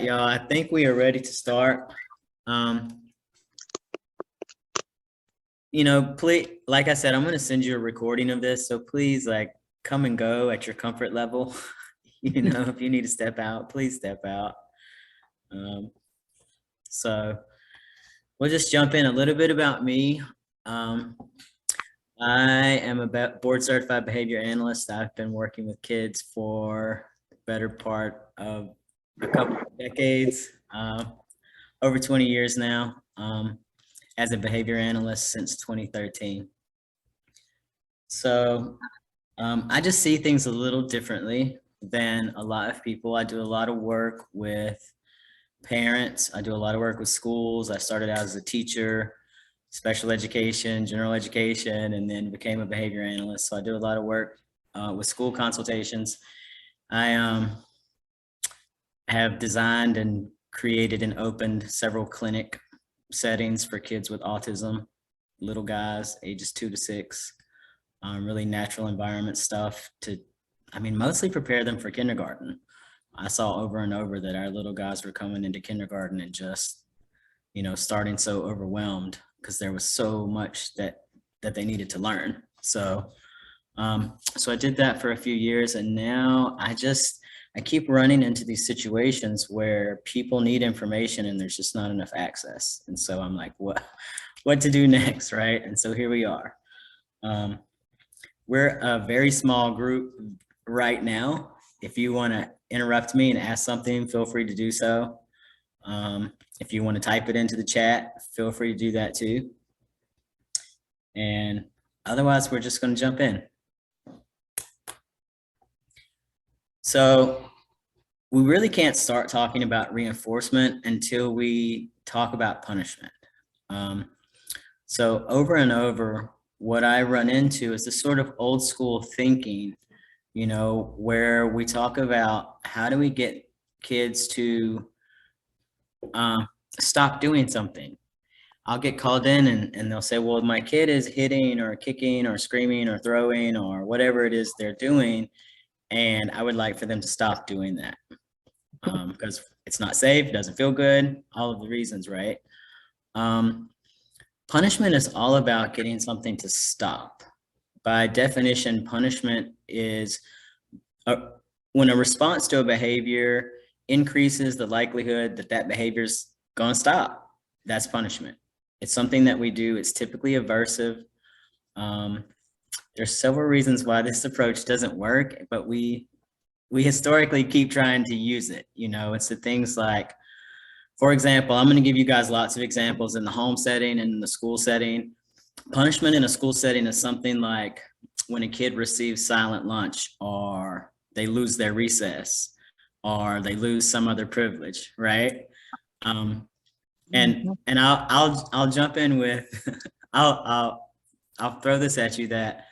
y'all. I think we are ready to start. Um, please, like I said, I'm going to send you a recording of this. So please, like, come and go at your comfort level. If you need to step out, please step out. Um, so we'll just jump in a little bit about me. I am a board certified behavior analyst. I've been working with kids for the better part of a couple of decades, over 20 years now, as a behavior analyst since 2013. So I just see things a little differently than a lot of people. I do a lot of work with parents. I do a lot of work with schools. I started out as a teacher, special education, general education, and then became a behavior analyst. So I do a lot of work with school consultations. I have designed and created and opened several clinic settings for kids with autism, little guys, ages 2 to 6, really natural environment stuff to, mostly prepare them for kindergarten. I saw over and over that our little guys were coming into kindergarten and just, starting so overwhelmed because there was so much that they needed to learn. So I did that for a few years, and now I keep running into these situations where people need information and there's just not enough access. And so I'm like, what to do next, right? And so here we are. We're a very small group right now. If you want to interrupt me and ask something, feel free to do so. If you want to type it into the chat, feel free to do that too. And otherwise, we're just going to jump in. So we really can't start talking about reinforcement until we talk about punishment. So over and over, what I run into is this sort of old school thinking, where we talk about how do we get kids to stop doing something. I'll get called in and they'll say, well, my kid is hitting or kicking or screaming or throwing or whatever it is they're doing, and I would like for them to stop doing that because it's not safe, doesn't feel good, all of the reasons, right? Punishment is all about getting something to stop. By definition, punishment is when a response to a behavior increases the likelihood that that behavior's going to stop. That's punishment. It's something that we do. It's typically aversive. There's several reasons why this approach doesn't work, but we historically keep trying to use it. It's the things like, for example, I'm going to give you guys lots of examples in the home setting and in the school setting. Punishment in a school setting is something like when a kid receives silent lunch, or they lose their recess, or they lose some other privilege, right? And I'll jump in with I'll throw this at you that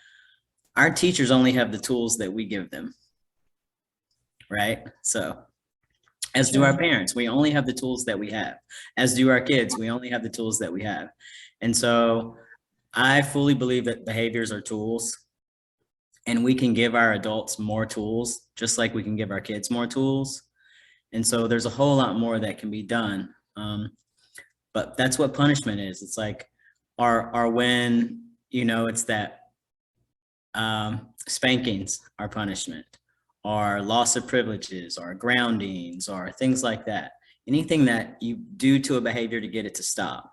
our teachers only have the tools that we give them, right? So as do our parents, we only have the tools that we have. As do our kids, we only have the tools that we have. And so I fully believe that behaviors are tools, and we can give our adults more tools, just like we can give our kids more tools. And so there's a whole lot more that can be done. But that's what punishment is. It's like, or when, it's that spankings are punishment, or loss of privileges, or groundings, or things like that. Anything that you do to a behavior to get it to stop.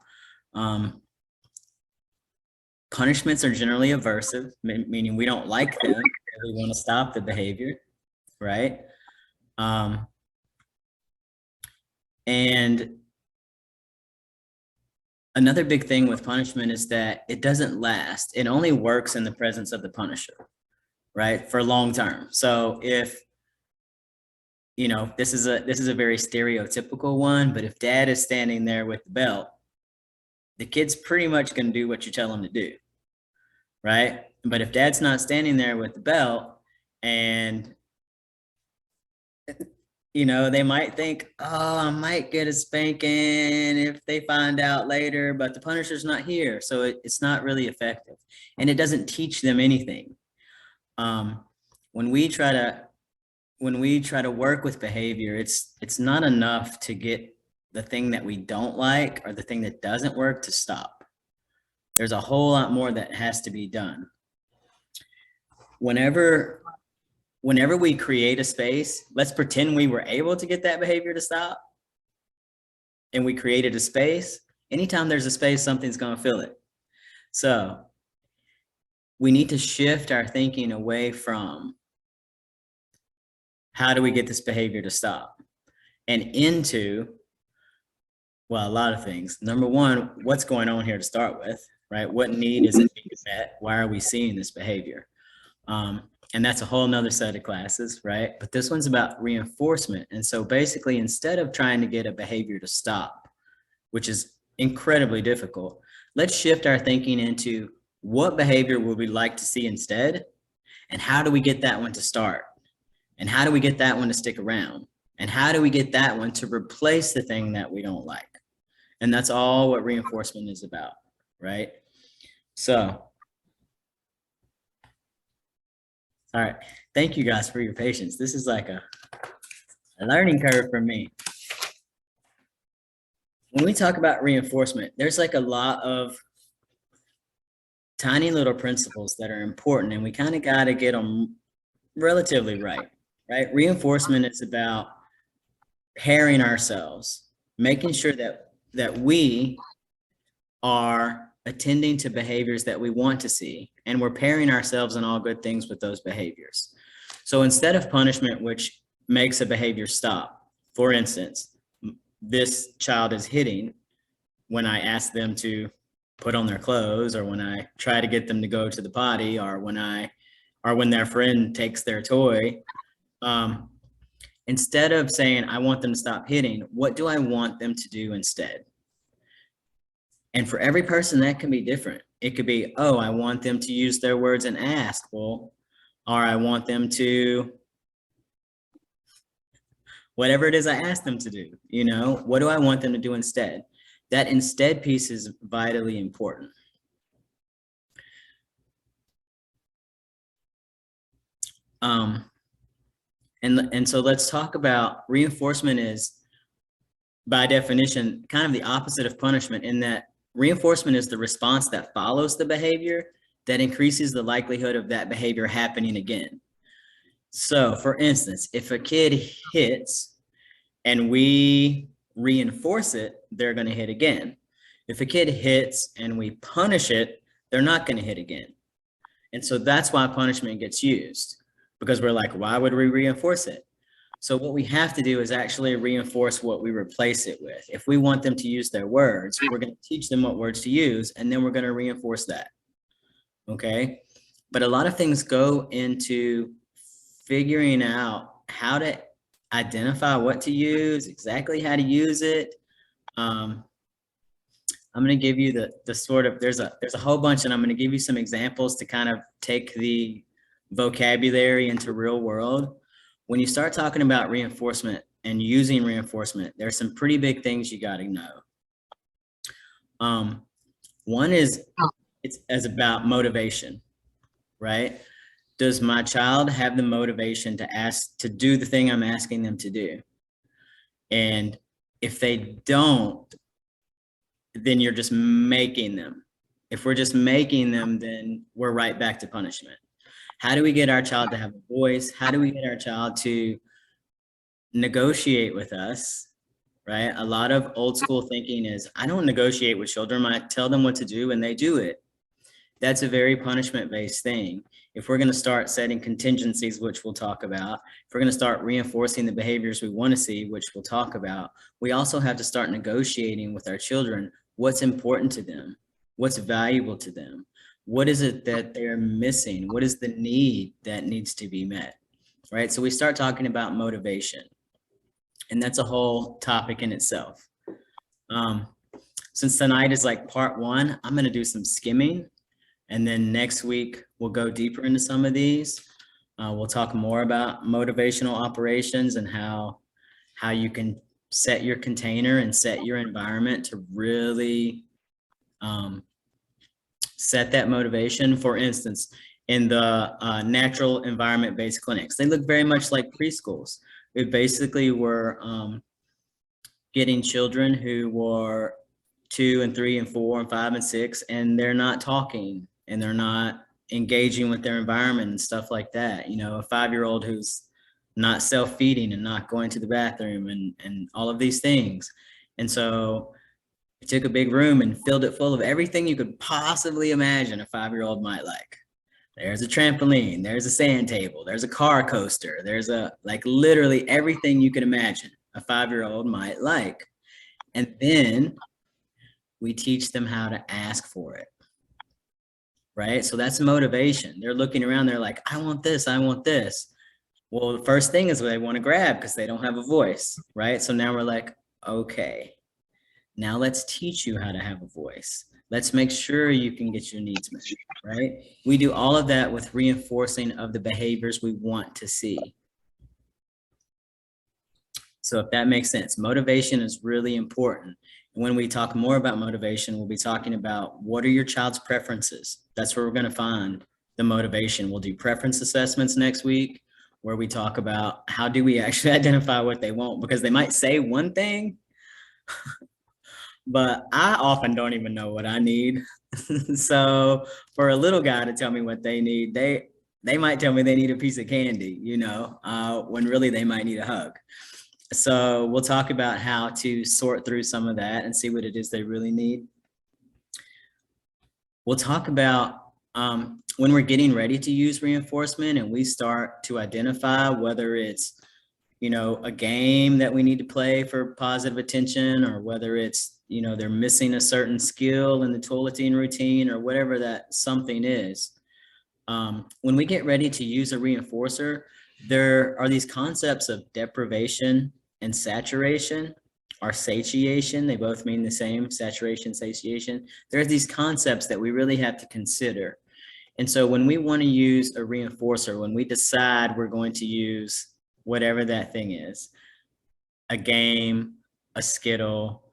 Punishments are generally aversive, meaning we don't like them, we want to stop the behavior, right? And another big thing with punishment is that it doesn't last. It only works in the presence of the punisher, right? For long term. So if, this is a very stereotypical one, but if dad is standing there with the belt, the kid's pretty much going to do what you tell him to do, right? But if dad's not standing there with the belt, and they might think, oh, I might get a spanking if they find out later, but the punisher's not here. So it's not really effective, and it doesn't teach them anything. When we try to when we try to work with behavior, it's not enough to get the thing that we don't like or the thing that doesn't work to stop. There's a whole lot more that has to be done. Whenever we create a space, let's pretend we were able to get that behavior to stop and we created a space. Anytime there's a space, something's going to fill it. So we need to shift our thinking away from how do we get this behavior to stop and into, well, a lot of things. Number one, what's going on here to start with, right? What need is it being met? Why are we seeing this behavior? And that's a whole nother set of classes, right? But this one's about reinforcement. And so basically, instead of trying to get a behavior to stop, which is incredibly difficult, let's shift our thinking into what behavior would we like to see instead? And how do we get that one to start? And how do we get that one to stick around? And how do we get that one to replace the thing that we don't like? And that's all what reinforcement is about, right? So, all right. Thank you guys for your patience. This is like a learning curve for me. When we talk about reinforcement, there's like a lot of tiny little principles that are important, and we kind of got to get them relatively right? Reinforcement is about pairing ourselves, making sure that we are attending to behaviors that we want to see, and we're pairing ourselves in all good things with those behaviors. So instead of punishment, which makes a behavior stop, for instance, this child is hitting when I ask them to put on their clothes, or when I try to get them to go to the potty, or when their friend takes their toy. Instead of saying, I want them to stop hitting, what do I want them to do instead? And for every person, that can be different. It could be, oh, I want them to use their words and ask, well, or I want them to, whatever it is I ask them to do, what do I want them to do instead? That instead piece is vitally important. And so let's talk about reinforcement is, by definition, kind of the opposite of punishment, in that reinforcement is the response that follows the behavior that increases the likelihood of that behavior happening again. So for instance, if a kid hits and we reinforce it, they're going to hit again. If a kid hits and we punish it, they're not going to hit again. And so that's why punishment gets used, because we're like, why would we reinforce it? So what we have to do is actually reinforce what we replace it with. If we want them to use their words, we're going to teach them what words to use, and then we're going to reinforce that. Okay? But a lot of things go into figuring out how to identify what to use, exactly how to use it. I'm going to give you the sort of, there's a whole bunch, and I'm going to give you some examples to kind of take the vocabulary into real world. When you start talking about reinforcement and using reinforcement, there's some pretty big things you got to know. One is it's about motivation, right? Does my child have the motivation to do the thing I'm asking them to do? And if they don't, then you're just making them. If we're just making them, then we're right back to punishment. How do we get our child to have a voice? How do we get our child to negotiate with us, right? A lot of old school thinking is, I don't negotiate with children. I tell them what to do and they do it. That's a very punishment-based thing. If we're going to start setting contingencies, which we'll talk about, if we're going to start reinforcing the behaviors we want to see, which we'll talk about, we also have to start negotiating with our children what's important to them, what's valuable to them. What is it that they're missing? What is the need that needs to be met, right? So we start talking about motivation, and that's a whole topic in itself. Since tonight is like part one, I'm going to do some skimming, and then next week we'll go deeper into some of these. We'll talk more about motivational operations and how you can set your container and set your environment to really set that motivation. For instance, in the natural environment-based clinics. They look very much like preschools. We basically were getting children who were 2 and 3 and 4 and 5 and 6, and they're not talking and they're not engaging with their environment and stuff like that. You know, a 5-year-old who's not self-feeding and not going to the bathroom and all of these things. And so we took a big room and filled it full of everything you could possibly imagine a 5-year-old might like. There's a trampoline, there's a sand table, there's a car coaster, there's like literally everything you can imagine a 5-year-old might like. And then we teach them how to ask for it, right? So that's motivation. They're looking around, they're like, I want this, I want this. Well, the first thing is they want to grab because they don't have a voice, right? So now we're like, okay, now let's teach you how to have a voice. Let's make sure you can get your needs met, right? We do all of that with reinforcing of the behaviors we want to see. So if that makes sense, motivation is really important. And when we talk more about motivation, we'll be talking about what are your child's preferences? That's where we're going to find the motivation. We'll do preference assessments next week, where we talk about how do we actually identify what they want, because they might say one thing, but I often don't even know what I need. So for a little guy to tell me what they need, they might tell me they need a piece of candy, you know, when really they might need a hug. So we'll talk about how to sort through some of that and see what it is they really need. We'll talk about when we're getting ready to use reinforcement and we start to identify whether it's, you know, a game that we need to play for positive attention, or whether it's, you know, they're missing a certain skill in the toileting routine or whatever that something is. When we get ready to use a reinforcer, there are these concepts of deprivation and saturation, or satiation. They both mean the same, saturation, satiation. There's these concepts that we really have to consider. And so when we want to use a reinforcer, when we decide we're going to use whatever that thing is, a game, a Skittle,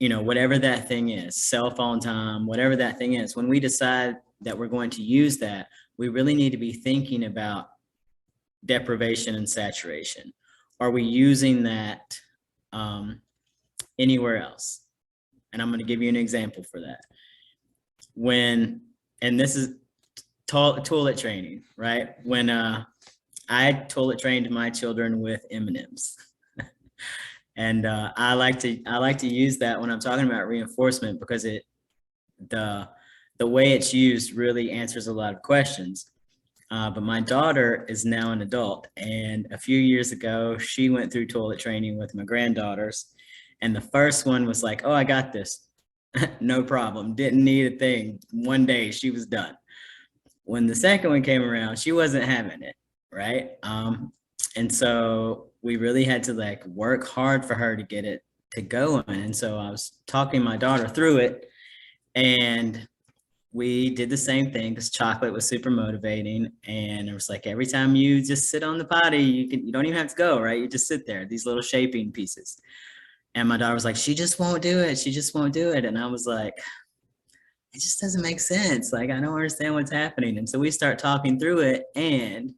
you know, whatever that thing is, cell phone time, whatever that thing is, when we decide that we're going to use that, we really need to be thinking about deprivation and saturation. Are we using that anywhere else? And I'm going to give you an example for that. And this is toilet training, right? When I toilet trained my children with M&Ms. And I like to use that when I'm talking about reinforcement, because the way it's used really answers a lot of questions. But my daughter is now an adult, and a few years ago, she went through toilet training with my granddaughters. And the first one was like, oh, I got this. No problem. Didn't need a thing. One day she was done. When the second one came around, she wasn't having it, right? And so we really had to like work hard for her to get it to go on. And so I was talking my daughter through it, and we did the same thing because chocolate was super motivating. And it was like, every time you just sit on the potty, you don't even have to go, right? You just sit there, these little shaping pieces. And my daughter was like, she just won't do it. She just won't do it. And I was like, it just doesn't make sense. Like, I don't understand what's happening. And so we start talking through it, and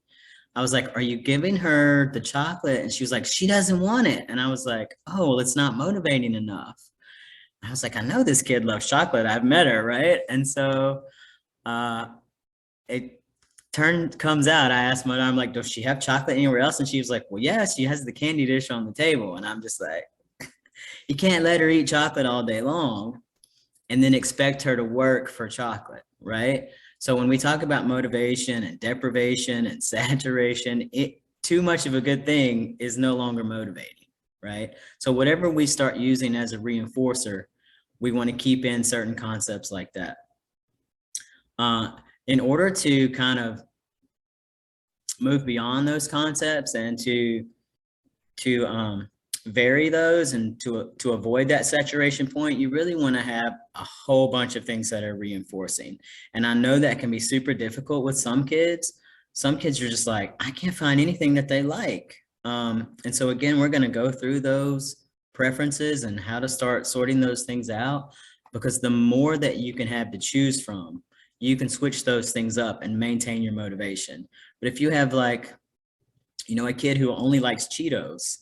I was like, are you giving her the chocolate? And she was like, she doesn't want it. And I was like, oh, well, it's not motivating enough. I was like, I know this kid loves chocolate. I've met her, right? And so it comes out, I asked my mom, I'm like, does she have chocolate anywhere else? And she was like, well, yeah, she has the candy dish on the table. And I'm just like, you can't let her eat chocolate all day long and then expect her to work for chocolate, right? So when we talk about motivation and deprivation and saturation, too much of a good thing is no longer motivating, right? So whatever we start using as a reinforcer, we want to keep in certain concepts like that. In order to kind of move beyond those concepts and to vary those and to avoid that saturation point, you really want to have a whole bunch of things that are reinforcing. And I know that can be super difficult with some kids. Some kids are just like, I can't find anything that they like. And so again, we're going to go through those preferences and how to start sorting those things out, because the more that you can have to choose from, you can switch those things up and maintain your motivation. But if you have like, a kid who only likes Cheetos,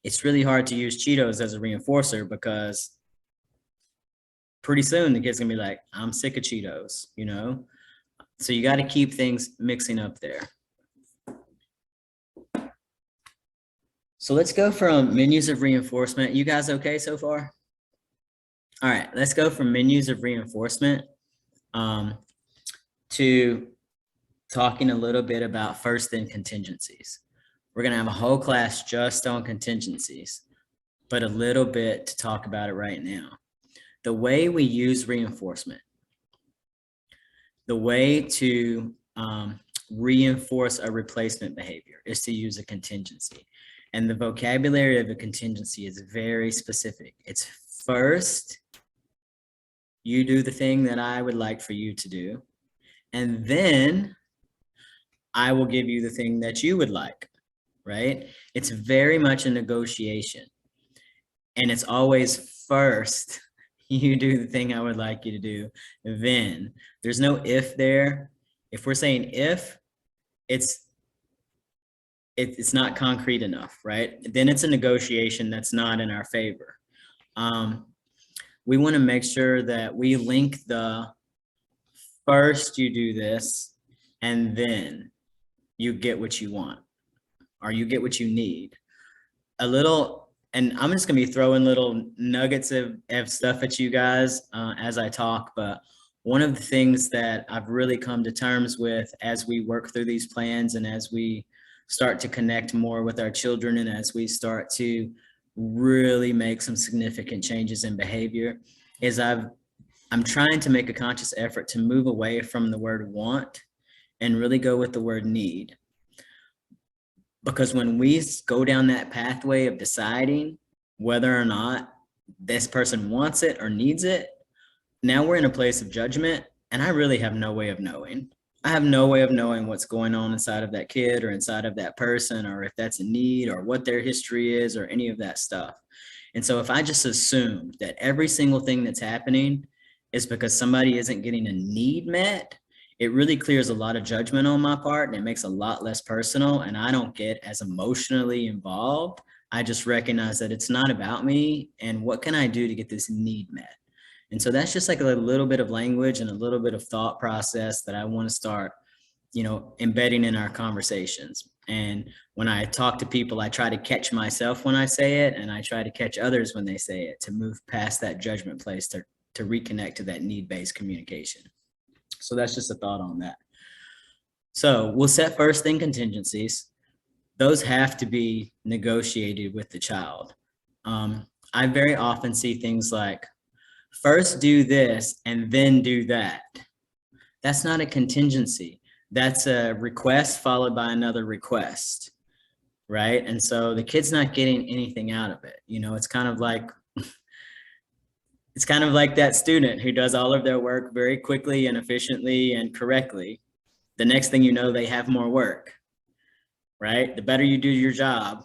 it's really hard to use Cheetos as a reinforcer because pretty soon the kid's gonna be like, I'm sick of Cheetos, So you got to keep things mixing up there. So let's go from menus of reinforcement. You guys okay so far? All right, let's go from menus of reinforcement to talking a little bit about first then contingencies. We're gonna have a whole class just on contingencies, but a little bit to talk about it right now. The way we use reinforcement, the way to reinforce a replacement behavior is to use a contingency. And the vocabulary of a contingency is very specific. It's first, you do the thing that I would like for you to do, and then I will give you the thing that you would like, right? It's very much a negotiation. And it's always first, you do the thing I would like you to do, then. There's no if there. If we're saying if, it's not concrete enough, right? Then it's a negotiation that's not in our favor. We want to make sure that we link the first you do this, and then you get what you want, or you get what you need. And I'm just going to be throwing little nuggets of stuff at you guys as I talk. But one of the things that I've really come to terms with as we work through these plans and as we start to connect more with our children and as we start to really make some significant changes in behavior is I'm trying to make a conscious effort to move away from the word want and really go with the word need. Because when we go down that pathway of deciding whether or not this person wants it or needs it, now we're in a place of judgment, and I really have no way of knowing. I have no way of knowing what's going on inside of that kid or inside of that person, or if that's a need or what their history is or any of that stuff. And so if I just assume that every single thing that's happening is because somebody isn't getting a need met, it really clears a lot of judgment on my part, and it makes a lot less personal, and I don't get as emotionally involved. I just recognize that it's not about me, and what can I do to get this need met? And so that's just like a little bit of language and a little bit of thought process that I want to start, embedding in our conversations. And when I talk to people, I try to catch myself when I say it, and I try to catch others when they say it, to move past that judgment place to reconnect to that need-based communication. So that's just a thought on that. So we'll set first thing contingencies. Those have to be negotiated with the child. I very often see things like, first do this and then do that. That's not a contingency. That's a request followed by another request, right? And so the kid's not getting anything out of it. It's kind of like that student who does all of their work very quickly and efficiently and correctly. The next thing you know, they have more work, right? The better you do your job,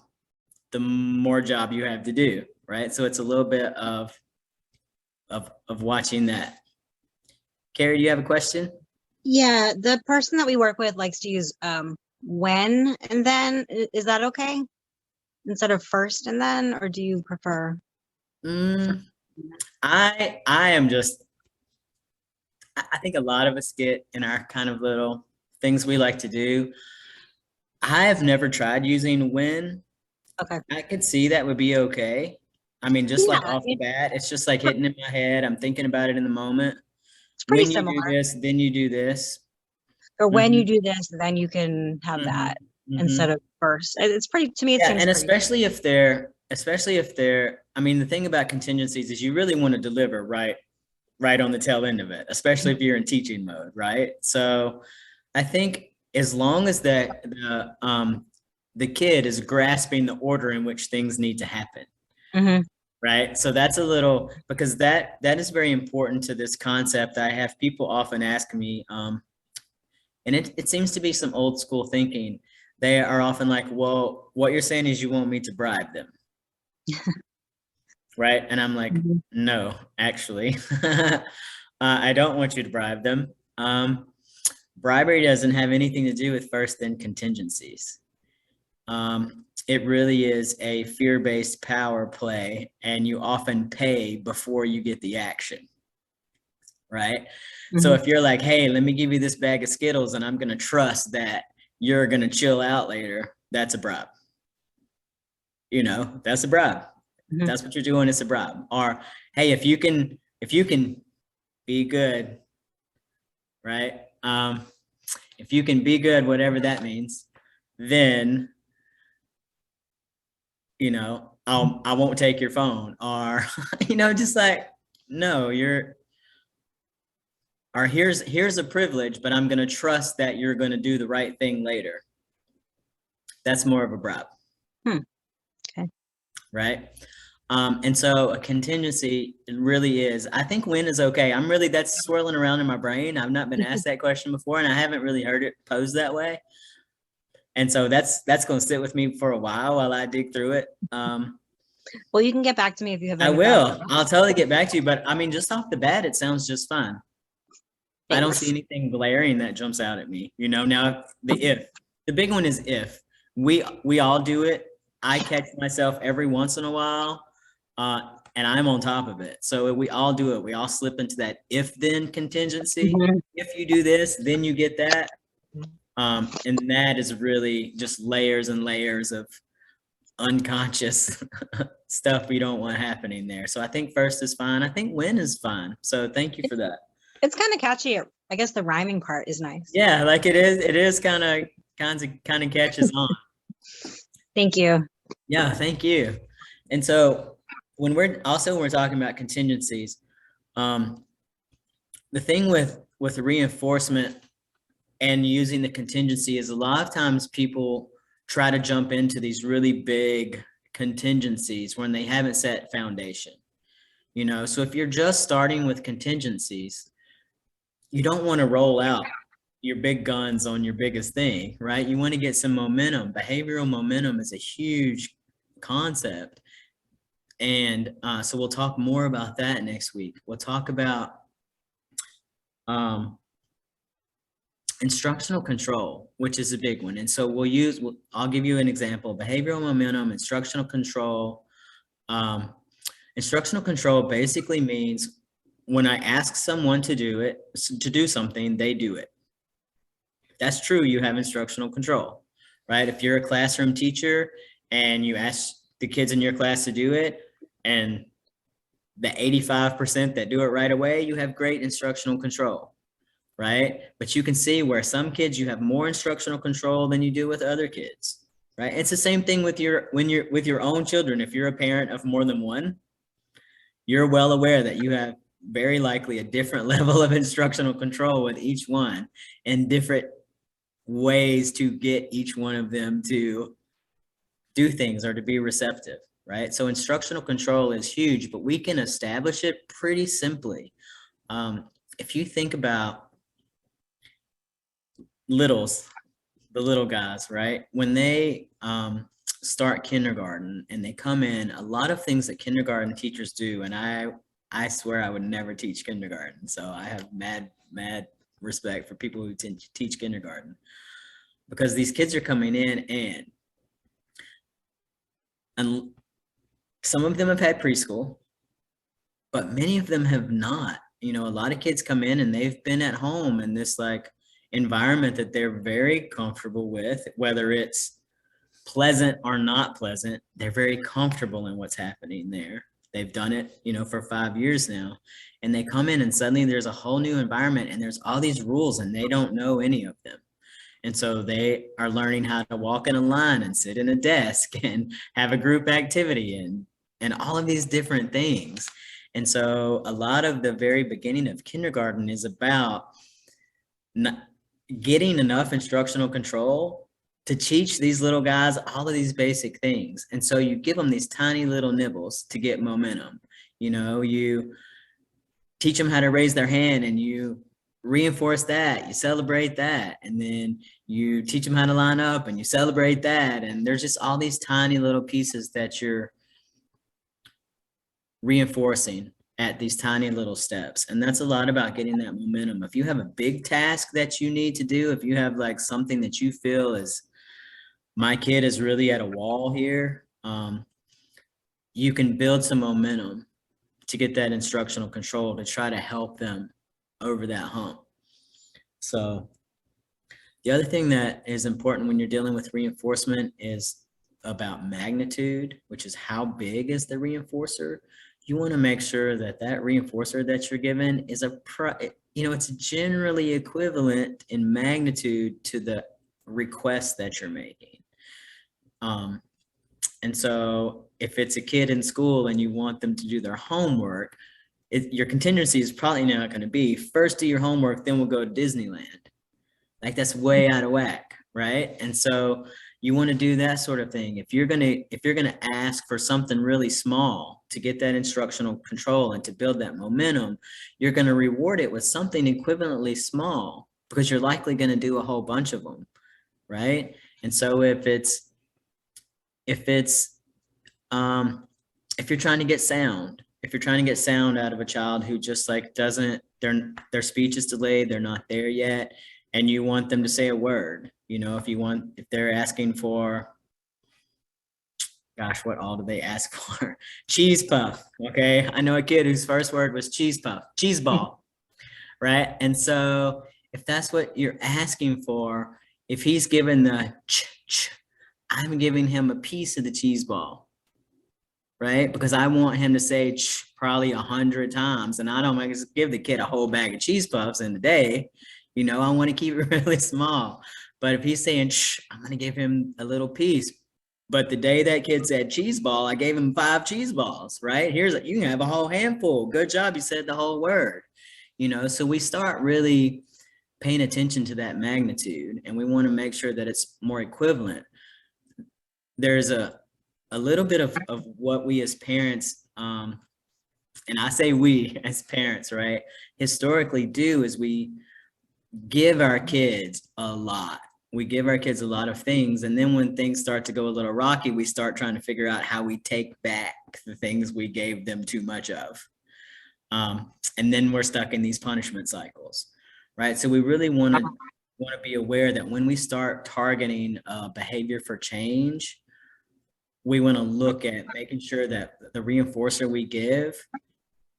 the more job you have to do, right? So it's a little bit of watching that. Carrie, do you have a question? Yeah, the person that we work with likes to use when and then. Is that okay? Instead of first and then, or do you prefer? I am just, I think a lot of us get in our kind of little things we like to do. I have never tried using when. Okay. I could see that would be okay. I mean, just like off the bat, it's just like hitting in my head. I'm thinking about it in the moment. It's pretty when similar. You do this, then you do this. Or when you do this, then you can have that instead of first. It's pretty, to me, it seems and especially if they're, I mean, the thing about contingencies is you really want to deliver right on the tail end of it, especially if you're in teaching mode, right? So I think as long as the kid is grasping the order in which things need to happen, right? So that's a little, because that is very important to this concept. I have people often ask me, and it seems to be some old school thinking. They are often like, well, what you're saying is you want me to bribe them. Right? And I'm like, no, actually, I don't want you to bribe them. Um, bribery doesn't have anything to do with first then contingencies. It really is a fear-based power play, and you often pay before you get the action, right? So Mhm. if you're like, hey, let me give you this bag of Skittles and I'm going to trust that you're going to chill out later, that's a bribe. You know, that's a bribe. Mhm. That's what you're doing, it's a bribe. Or, hey, if you can be good, right? If you can be good, whatever that means, then I won't take your phone. Or just like, no, here's a privilege, but I'm going to trust that you're going to do the right thing later. That's more of a bribe. Okay. Right? And so a contingency really is, I think when is okay. That's swirling around in my brain. I've not been asked that question before, and I haven't really heard it posed that way. And so that's going to sit with me for a while I dig through it. Well, you can get back to me if you have I any thoughts. will. I'll totally get back to you. But I mean, just off the bat, it sounds just fine. I don't see Thanks. anything glaring that jumps out at me. Now the big one is if we all do it. I catch myself every once in a while, and I'm on top of it. So we all do it. We all slip into that if then contingency. Mhm. If you do this, then you get that. And that is really just layers and layers of unconscious stuff we don't want happening there. So I think first is fine. I think when is fine. So thank you for that. It's kind of catchy. I guess the rhyming part is nice. Yeah, like it is kind of catches on. Thank you. Yeah, thank you. And so when we're talking about contingencies, the thing with reinforcement and using the contingency is a lot of times people try to jump into these really big contingencies when they haven't set foundation. So if you're just starting with contingencies, you don't want to roll out your big guns on your biggest thing, right? You want to get some momentum. Behavioral momentum is a huge concept. And so we'll talk more about that next week. We'll talk about instructional control, which is a big one. And so I'll give you an example: behavioral momentum, instructional control. Instructional control basically means when I ask someone to do something, they do it. That's true. You have instructional control, right? If you're a classroom teacher and you ask the kids in your class to do it, and the 85% that do it right away, you have great instructional control, right? But you can see where some kids you have more instructional control than you do with other kids, right? It's the same thing with your own children. If you're a parent of more than one, you're well aware that you have very likely a different level of instructional control with each one, and different ways to get each one of them to do things or to be receptive, right? So instructional control is huge, but we can establish it pretty simply. If you think about the little guys, right? When they start kindergarten and they come in, a lot of things that kindergarten teachers do, and I swear I would never teach kindergarten. So I have mad respect for people who teach kindergarten, because these kids are coming in and some of them have had preschool, but many of them have not. A lot of kids come in and they've been at home in this like environment that they're very comfortable with, whether it's pleasant or not pleasant. They're very comfortable in what's happening there. They've done it, for 5 years now, and they come in and suddenly there's a whole new environment and there's all these rules and they don't know any of them. And so they are learning how to walk in a line and sit in a desk and have a group activity and all of these different things. And so a lot of the very beginning of kindergarten is about getting enough instructional control to teach these little guys all of these basic things. And so you give them these tiny little nibbles to get momentum. You teach them how to raise their hand and you reinforce that, you celebrate that, and then you teach them how to line up and you celebrate that. And there's just all these tiny little pieces that you're reinforcing. at these tiny little steps. And that's a lot about getting that momentum. If you have a big task that you need to do, if you have like something that you feel is, my kid is really at a wall here, you can build some momentum to get that instructional control to try to help them over that hump. So the other thing that is important when you're dealing with reinforcement is about magnitude, which is how big is the reinforcer. You want to make sure that that reinforcer that you're given is it's generally equivalent in magnitude to the request that you're making. And so if it's a kid in school and you want them to do their homework, your contingency is probably not going to be first do your homework, then we'll go to Disneyland. Like that's way out of whack, right? And so you want to do that sort of thing. If you're gonna ask for something really small to get that instructional control and to build that momentum, you're going to reward it with something equivalently small because you're likely going to do a whole bunch of them, right? And so if you're trying to get sound, out of a child who just like doesn't, their speech is delayed, they're not there yet, and you want them to say a word, if they're asking for, gosh, what all do they ask for? Cheese puff. Okay. I know a kid whose first word was cheese puff, cheese ball. Right. And so if that's what you're asking for, if he's given the I'm giving him a piece of the cheese ball, right? Because I want him to say probably 100 times, and I don't want to give the kid a whole bag of cheese puffs in the day. I want to keep it really small. But if he's saying, I'm going to give him a little piece. But the day that kid said cheese ball, I gave him 5 cheese balls, right? You can have a whole handful. Good job. You said the whole word, so we start really paying attention to that magnitude, and we want to make sure that it's more equivalent. There's a little bit of what we as parents, and I say we as parents, right, historically do is we give our kids a lot. We give our kids a lot of things. And then when things start to go a little rocky, we start trying to figure out how we take back the things we gave them too much of. And then we're stuck in these punishment cycles, right? So we really want to be aware that when we start targeting behavior for change, we want to look at making sure that the reinforcer we give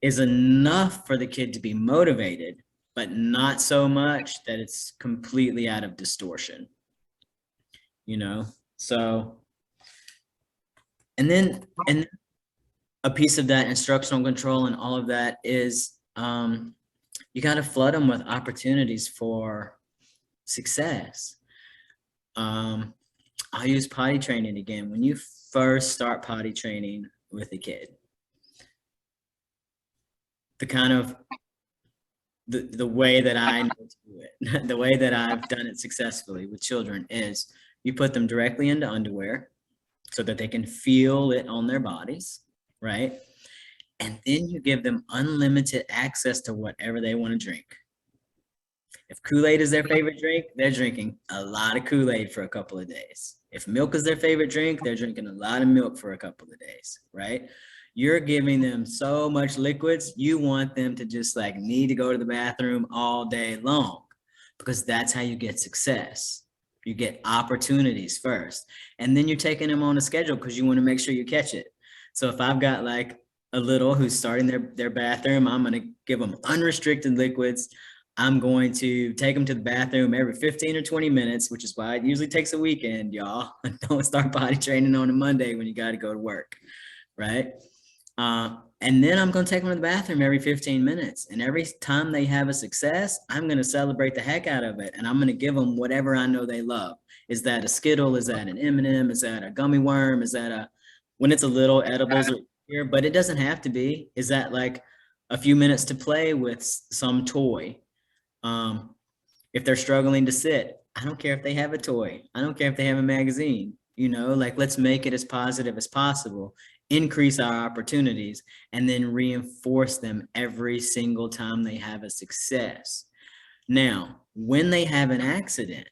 is enough for the kid to be motivated, but not so much that it's completely out of distortion, So, and then a piece of that instructional control and all of that is you got to flood them with opportunities for success. I'll use potty training again. When you first start potty training with a kid, the way that I know to do it, the way that I've done it successfully with children is you put them directly into underwear so that they can feel it on their bodies, right? And then you give them unlimited access to whatever they want to drink. If Kool-Aid is their favorite drink, they're drinking a lot of Kool-Aid for a couple of days. If milk is their favorite drink, they're drinking a lot of milk for a couple of days, right? You're giving them so much liquids, you want them to just like need to go to the bathroom all day long, because that's how you get success. You get opportunities first, and then you're taking them on a schedule because you want to make sure you catch it. So if I've got like a little who's starting their bathroom, I'm going to give them unrestricted liquids. I'm going to take them to the bathroom every 15 or 20 minutes, which is why it usually takes a weekend, y'all. Don't start potty training on a Monday when you got to go to work, right? And then I'm going to take them to the bathroom every 15 minutes. And every time they have a success, I'm going to celebrate the heck out of it. And I'm going to give them whatever I know they love. Is that a Skittle? Is that an M&M? Is that a gummy worm? Is that when it's a little edibles here, but it doesn't have to be. Is that like a few minutes to play with some toy? If they're struggling to sit, I don't care if they have a toy. I don't care if they have a magazine, let's make it as positive as possible, increase our opportunities, and then reinforce them every single time they have a success. Now, when they have an accident,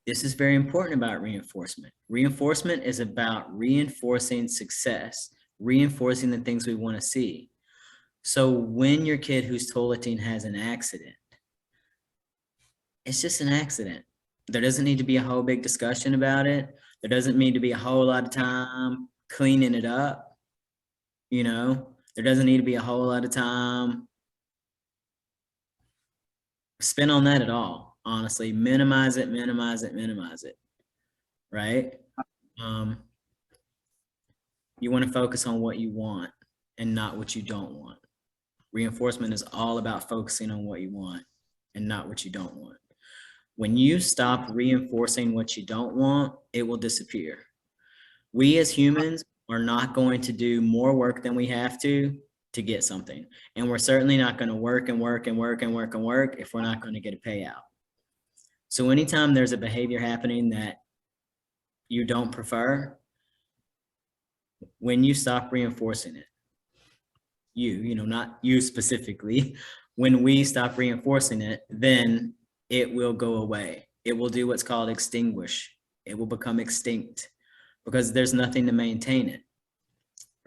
this is very important about reinforcement. Reinforcement is about reinforcing success. reinforcing the things we want to see. So when your kid who's toileting has an accident, it's just an accident. There doesn't need to be a whole big discussion about it. There doesn't need to be a whole lot of time cleaning it up. You know, there doesn't need to be a whole lot of time spent on that at all. Honestly, minimize it, minimize it, minimize it. Right? You want to focus on what you want and not what you don't want. Reinforcement is all about focusing on what you want and not what you don't want. When you stop reinforcing what you don't want, it will disappear. We as humans are not going to do more work than we have to get something. And we're certainly not going to work and work and work and work and work if we're not going to get a payout. So anytime there's a behavior happening that you don't prefer, when you stop reinforcing it, you know, not you specifically, when we stop reinforcing it, then it will go away. It will do what's called extinguish. It will become extinct because there's nothing to maintain it,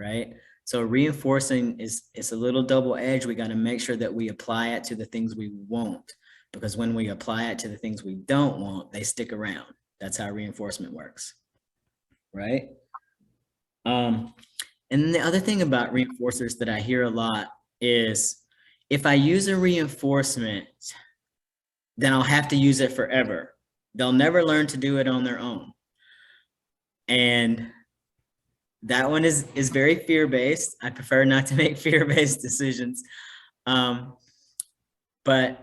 right? So reinforcing it's a little double edged. We got to make sure that we apply it to the things we want, because when we apply it to the things we don't want, they stick around. That's how reinforcement works, right? And the other thing about reinforcers that I hear a lot is if I use a reinforcement, then I'll have to use it forever. They'll never learn to do it on their own. And that one is very fear-based. I prefer not to make fear-based decisions. But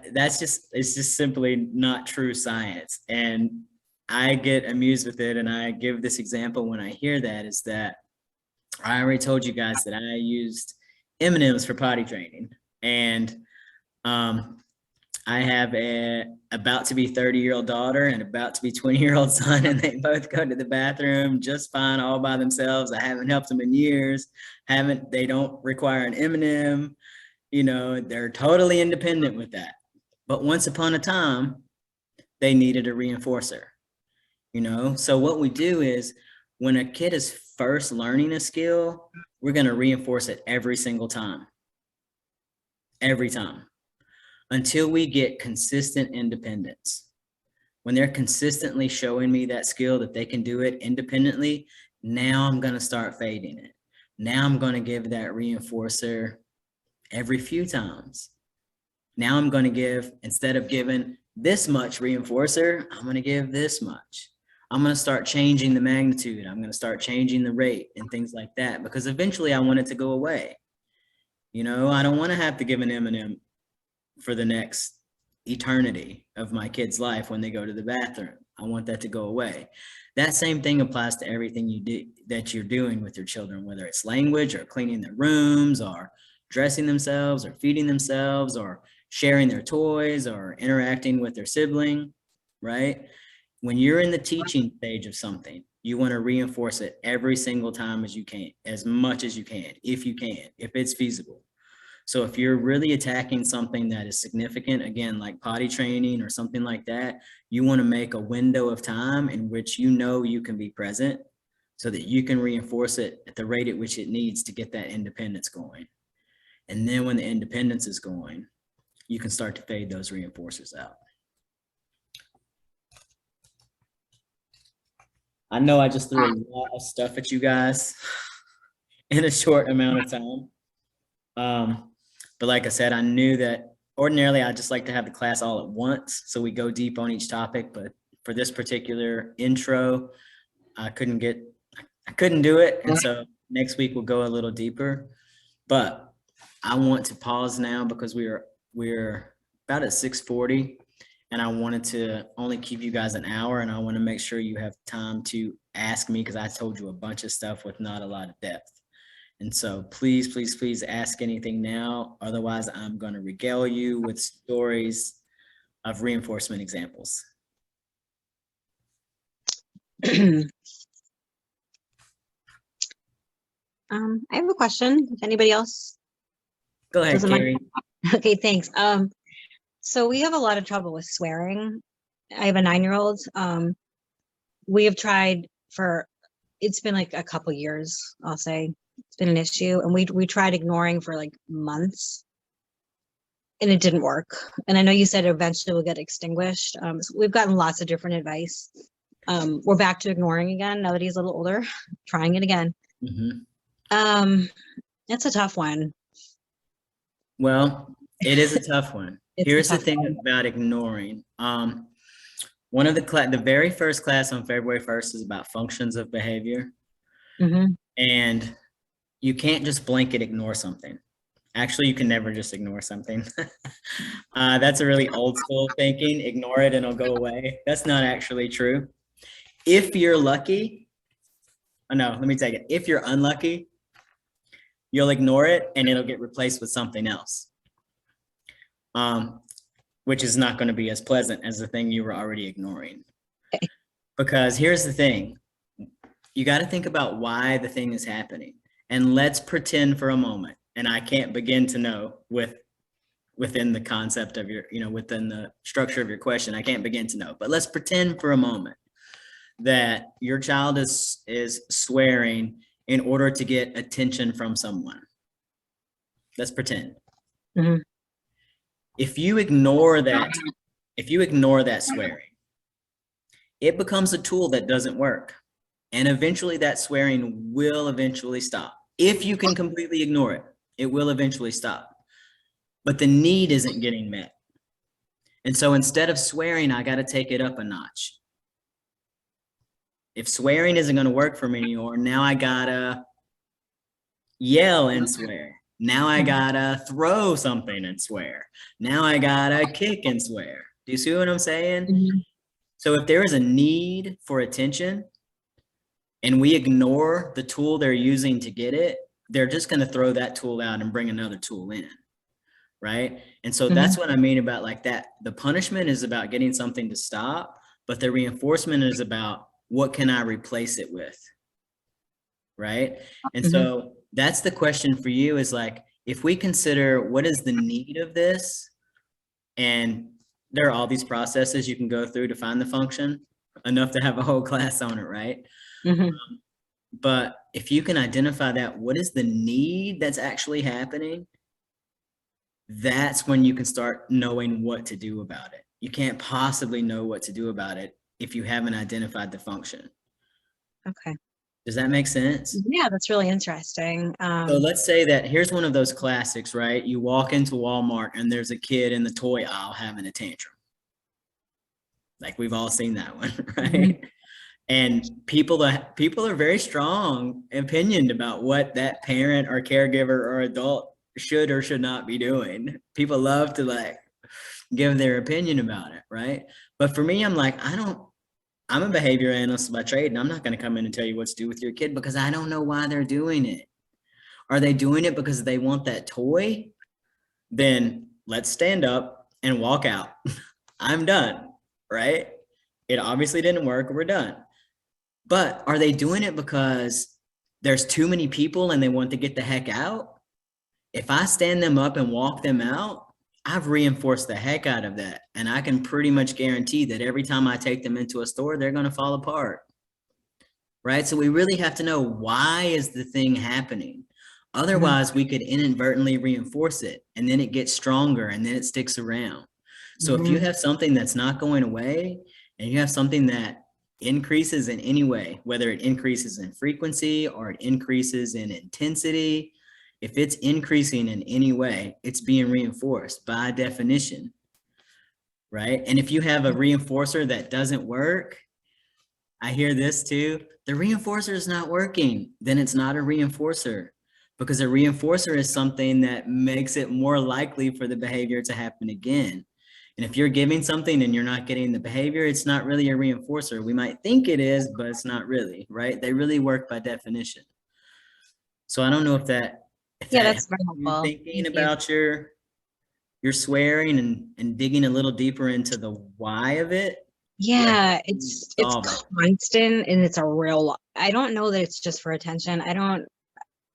it's just simply not true science. And I get amused with it. And I give this example when I hear that is that I already told you guys that I used M&Ms for potty training. And I have a about to be 30-year-old daughter and about to be 20-year-old son, and they both go to the bathroom just fine all by themselves. I haven't helped them in years. They don't require an M&M. You know, they're totally independent with that. But once upon a time, they needed a reinforcer. You know, so what we do is when a kid is first learning a skill, we're going to reinforce it every single time. Every time. Until we get consistent independence. When they're consistently showing me that skill that they can do it independently, now I'm going to start fading it. Now I'm going to give that reinforcer every few times. Now I'm going to give, instead of giving this much reinforcer, I'm going to give this much. I'm going to start changing the magnitude. I'm going to start changing the rate and things like that, because eventually I want it to go away. You know, I don't want to have to give an M&M for the next eternity of my kid's life when they go to the bathroom. I want that to go away. That same thing applies to everything you do that you're doing with your children, whether it's language or cleaning their rooms or dressing themselves or feeding themselves or sharing their toys or interacting with their sibling, right? When you're in the teaching stage of something, you want to reinforce it every single time as you can, as much as you can, if it's feasible. So if you're really attacking something that is significant, again, like potty training or something like that, you want to make a window of time in which you know you can be present so that you can reinforce it at the rate at which it needs to get that independence going. And then when the independence is going, you can start to fade those reinforcers out. I know I just threw a lot of stuff at you guys in a short amount of time. But like I said, I knew that ordinarily I just like to have the class all at once, so we go deep on each topic. But for this particular intro, I couldn't do it. And so next week we'll go a little deeper. But I want to pause now because we're about at 6:40. And I wanted to only keep you guys an hour, and I want to make sure you have time to ask me because I told you a bunch of stuff with not a lot of depth. And so please, please, please ask anything now. Otherwise, I'm going to regale you with stories of reinforcement examples. I have a question. If anybody else? Go ahead, Carrie. Okay, thanks. So we have a lot of trouble with swearing. I have a 9-year-old. We have tried it's been like a couple years, I'll say, It's been an issue, and we tried ignoring for like months, and it didn't work. And I know you said eventually will get extinguished. So we've gotten lots of different advice. We're back to ignoring again now that he's a little older, trying it again. Mhm. It's a tough one. Well, it is a tough one. It's a Here's the tough thing one. about ignoring. One of the very first class on February 1st is about functions of behavior, Mhm. and you can't just blanket ignore something. Actually, you can never just ignore something. That's a really old school thinking. Ignore it and it'll go away. That's not actually true. If you're lucky, oh no, let me take it. If you're unlucky, you'll ignore it and it'll get replaced with something else, which is not going to be as pleasant as the thing you were already ignoring. Okay. Because here's the thing, you got to think about why the thing is happening. And let's pretend for a moment, and I can't begin to know within the concept of your, within the structure of your question, I can't begin to know, but let's pretend for a moment that your child is swearing in order to get attention from someone. Let's pretend. Mhm. If you ignore that swearing, it becomes a tool that doesn't work. And eventually that swearing will eventually stop. If you can completely ignore it, it will eventually stop. But the need isn't getting met. And so instead of swearing, I got to take it up a notch. If swearing isn't going to work for me anymore, now I got to yell and swear. Now I got to throw something and swear. Now I got to kick and swear. Do you see what I'm saying? Mhm. So if there is a need for attention and we ignore the tool they're using to get it, they're just going to throw that tool out and bring another tool in. Right. And so that's what I mean about like that. The punishment is about getting something to stop, but the reinforcement is about what can I replace it with? Right. And so that's the question for you is like, if we consider what is the need of this, and there are all these processes you can go through to find the function, enough to have a whole class on it, right? Mhm. But if you can identify that, what is the need that's actually happening? That's when you can start knowing what to do about it. You can't possibly know what to do about it if you haven't identified the function. Okay. Does that make sense? Yeah, that's really interesting. So let's say that here's one of those classics, right? You walk into Walmart and there's a kid in the toy aisle having a tantrum. Like we've all seen that one, right? And people are very strong opinioned about what that parent or caregiver or adult should or should not be doing. People love to like give their opinion about it, right? But for me, I'm like, I'm a behavior analyst by trade, and I'm not going to come in and tell you what to do with your kid because I don't know why they're doing it. Are they doing it because they want that toy? Then let's stand up and walk out. I'm done, right? It obviously didn't work. We're done. But are they doing it because there's too many people and they want to get the heck out? If I stand them up and walk them out, I've reinforced the heck out of that. And I can pretty much guarantee that every time I take them into a store, they're going to fall apart. Right? So we really have to know, why is the thing happening? Otherwise, we could inadvertently reinforce it and then it gets stronger and then it sticks around. So if you have something that's not going away and you have something that increases in any way, whether it increases in frequency or it increases in intensity, if it's increasing in any way, it's being reinforced by definition, right? And if you have a reinforcer that doesn't work, I hear this too, the reinforcer is not working, then it's not a reinforcer, because a reinforcer is something that makes it more likely for the behavior to happen again. And if you're giving something and you're not getting the behavior, it's not really a reinforcer. We might think it is, but it's not really, right? They really work by definition. So I don't know if that Yeah, helps that's very you helpful. thinking Thank you. about your swearing and digging a little deeper into the why of it. Yeah, it's Solve it. constant, and it's a real, I don't know that it's just for attention.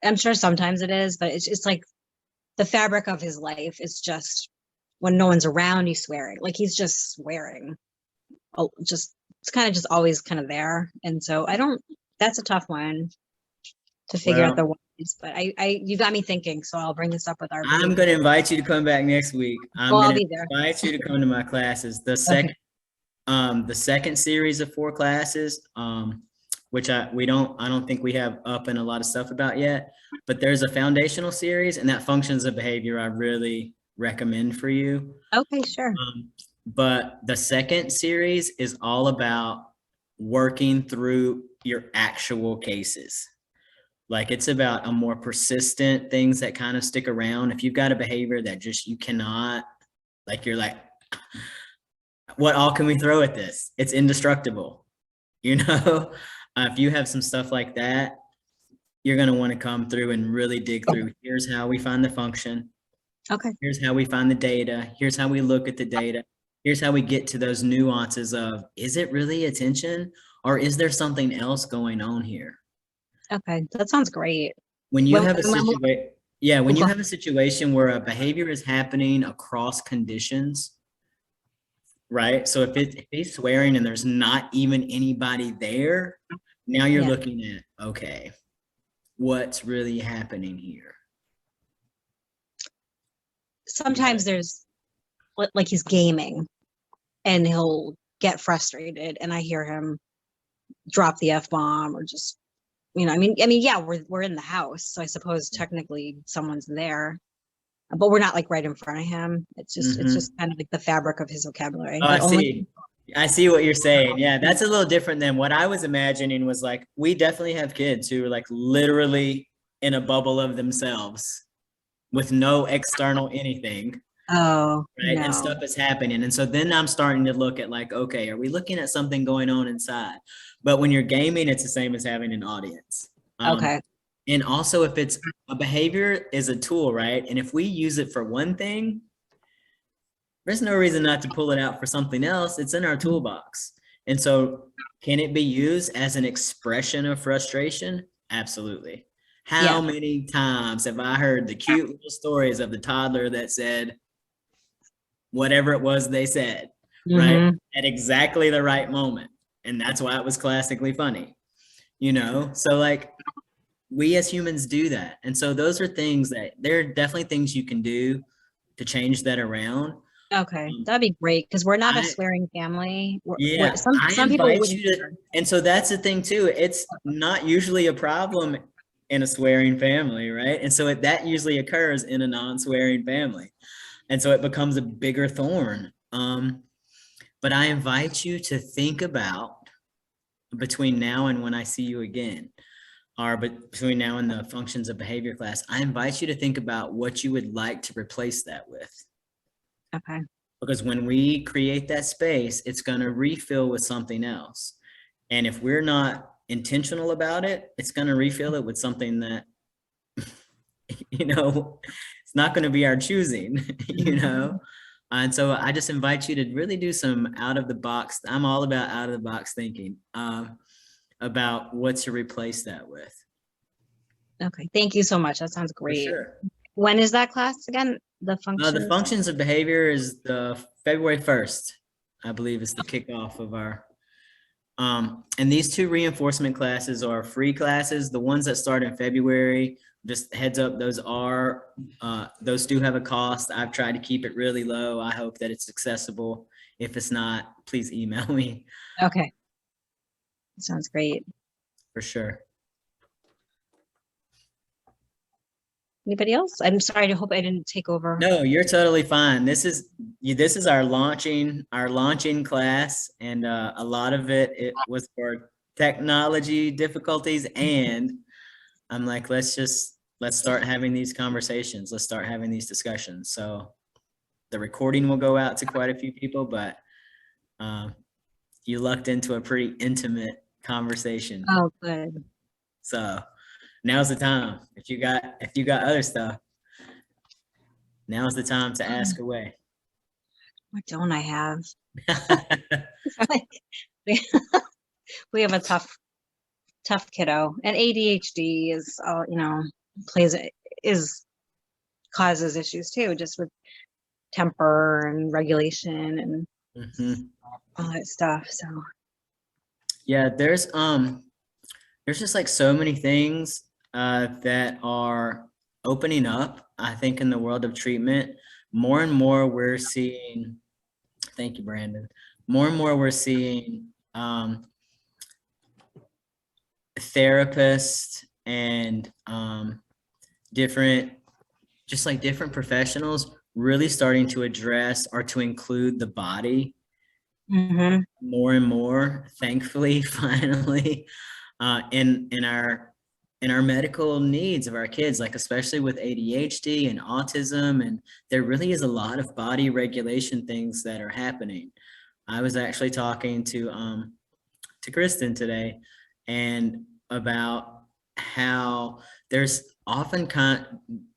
I'm sure sometimes it is, but it's like the fabric of his life is just when no one's around, he's swearing. Like he's just swearing. Oh, just it's kind of just always kind of there. And so that's a tough one to figure out the Well, why. but you got me thinking, so I'll bring this up with our. I'm going to invite you to come back next week. I'm Well, I'll going to be there. invite you to come to my classes. The second series of 4 classes, which I don't think we have up and a lot of stuff about yet, but there's a foundational series, and that functions of behavior I really recommend for you. Okay, sure. But the second series is all about working through your actual cases. Like, it's about a more persistent things that kind of stick around. If you've got a behavior that just you cannot, like, you're like, what all can we throw at this? It's indestructible. You know, if you have some stuff like that, you're going to want to come through and really dig through. Here's how we find the function. Okay. Here's how we find the data. Here's how we look at the data. Here's how we get to those nuances of, is it really attention, or is there something else going on here? Okay, that sounds great. When you When- have a when- situation, yeah, when you Okay. have a situation where a behavior is happening across conditions, right? So if he's swearing and there's not even anybody there, now you're Yeah. looking at, okay, what's really happening here? Sometimes there's like he's gaming and he'll get frustrated and I hear him drop the F-bomb or just, I mean, yeah, we're in the house, so I suppose technically someone's there, but we're not like right in front of him. It's just kind of like the fabric of his vocabulary. Oh, I but only- see. I see what you're saying. Yeah, that's a little different than what I was imagining. Was like, we definitely have kids who are like literally in a bubble of themselves with no external anything, Oh, right? no. And stuff is happening. And so then I'm starting to look at like, okay, are we looking at something going on inside? But when you're gaming, it's the same as having an audience. Okay. And also, if it's a behavior is a tool, right? And if we use it for one thing, there's no reason not to pull it out for something else. It's in our toolbox. And so, can it be used as an expression of frustration? Absolutely. How many times have I heard the cute little stories of the toddler that said whatever it was they said, right? At exactly the right moment. And that's why it was classically funny, So like, we as humans do that. And so those are things that there are definitely things you can do to change that around. Okay, that'd be great because we're not a swearing family. Yeah, some people invite wouldn't. you to, and so that's the thing too. It's not usually a problem in a swearing family, right? And so that usually occurs in a non-swearing family, and so it becomes a bigger thorn. But I invite you to think about between now and when I see you again, or between now and the functions of behavior class, I invite you to think about what you would like to replace that with. Okay. Because when we create that space, it's going to refill with something else. And if we're not intentional about it, it's going to refill it with something that, it's not going to be our choosing, And so I just invite you to really do some out of the box. I'm all about out of the box thinking about what to replace that with. Okay. Thank you so much. That sounds For great. sure. When is that class again? The Functions of behavior is the February 1st, I believe, is the kickoff of our, and these 2 reinforcement classes are free classes. The ones that start in February, just heads up, those do have a cost. I've tried to keep it really low. I hope that it's accessible. If it's not, please email me. Okay. Sounds great. For sure. Anybody else? I'm sorry. I hope I didn't take over. No, you're totally fine. This is our launching class, and a lot of it was for technology difficulties, and I'm like, let's start having these conversations. Let's start having these discussions. So the recording will go out to quite a few people, but you lucked into a pretty intimate conversation. Oh, good. So now's the time. If you got other stuff, now's the time to ask away. What don't I have? We have a tough kiddo, and ADHD is, causes issues too, just with temper and regulation and all that stuff. So yeah, there's just like so many things that are opening up. I think in the world of treatment, more and more we're seeing, thank you, Brandon, more and more we're seeing therapists and different, just like different professionals really starting to address or to include the body more and more, thankfully, finally, in our medical needs of our kids, like especially with ADHD and autism, and there really is a lot of body regulation things that are happening. I was actually talking to Kristen today, and about how there's often